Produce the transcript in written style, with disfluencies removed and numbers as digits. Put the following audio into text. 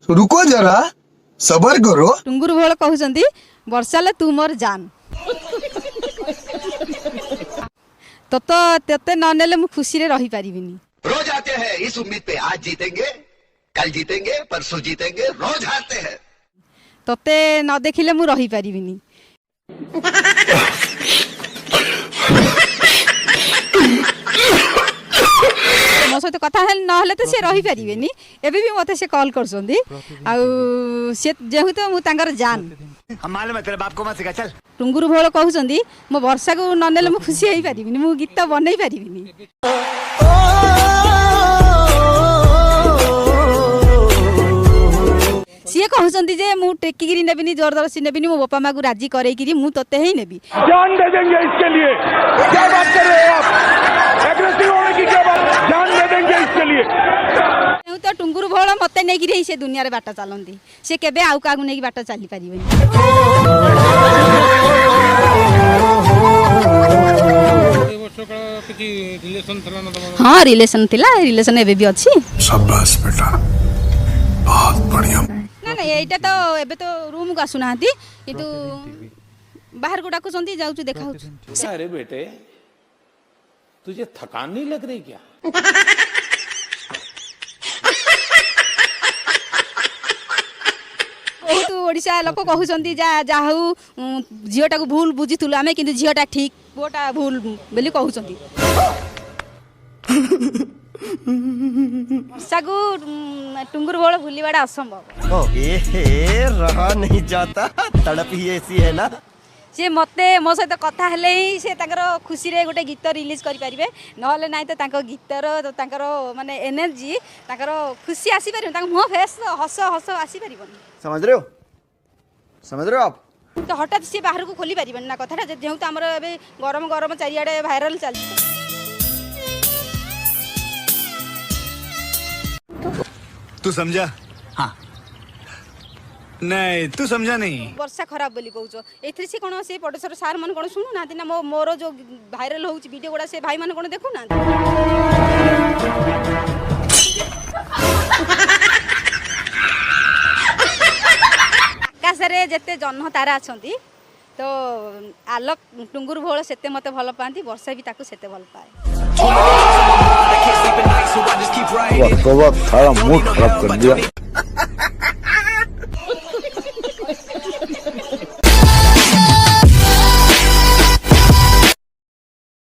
रुको जरा सबर करो। टुंगुर भोल कहउछंती वर्षाले तू मोर जान तो तेते न नेले मु खुशी रे रही पारिबिनी। रोज आते हैं इस उम्मीद पे आज जीतेंगे कल जीतेंगे परसों जीतेंगे रोज हारते हैं। तते न देखिले मु रही पारिबिनी। मो सहित कथा नहले तो सी रही पारिबेनी। एबे भी मते से कॉल करसंदी आ से जेहु मु तांगर जान। हम मालूम है तेरे बाप को मत सिखा चल। टुंगुर भोल कहउछंदी मो वर्षा को न नेले मु खुशी हेई पारिबिनी मु गीत बनै पारिबिनी। सीए कहउछंदी जे मु टेकीगिरी नेबिनी जोरदर्शी नेबिनी मो बापा माँ को राजी करेकिरी मु तते ही नेबी। जान दे देंगे इसके लिए। क्या बात कर रहे हो आप? एग्रेसिव होने की क्या बात? जान दे देंगे इसके लिए। तो टुंगुर भोल मते नेगिरी से दुनिया रे बाटा चलंदी से केबे आउ कागु नेगी बाटा चली पारिबेनी। हाँ रिलेशन थिला रिलेशन एबे भी अछि। शाबाश बेटा बहुत बढ़िया। ना ना एटा तो एबे तो रूम को आसुनाहांती किंतु बाहर को डाकुछंती जाउछु देखाउछु। अरे बेटे तुझे थकान नहीं लग रही क्या? बहुत ओडिशा लोक कहउछंती जा जाहु झियोटा को भूल बुझिथुलु आमे किंतु झियोटा ठीक बोटा भूल बेली कहउछंती। वर्षाकू टुंगुर भोल भूलिबाडा असंभव। ओ ए रहा नहीं जाता तड़प ही ऐसी है ना। से मते मो सहित कथा हेले ही से ताकर खुशी रे गोटे गीत रिलीज करि परिबे नहले नाही तो ताकर गीतर तो ताकर माने एनर्जी ताकर खुशी आसी परिबे ताकर मुह फेस हस हस आसी परिबनी। समझ रहे हो आप? तो हठात से बाहर को खोली परिबनी ना कथाटा जेहु तो हमर एबे गरम गरम चारियाडे वायरल चली। तू समझा? हाँ नहीं तू समझा नहीं। वर्षा खराब बोली कहूछ एथि से कोन से प्रोड्यूसर सार मन कोन सुनु ना ना मोर जो वायरल होउछ वीडियो गुडा से भाई मन कोन देखु ना। आकाश रे जते जन्म तारा अछंती तो आलोक टुंगुर भोल सेते मते भल पांती वर्षा भी ताकू सेते भल पाए। वक्त थारा मूड खराब कर दिया।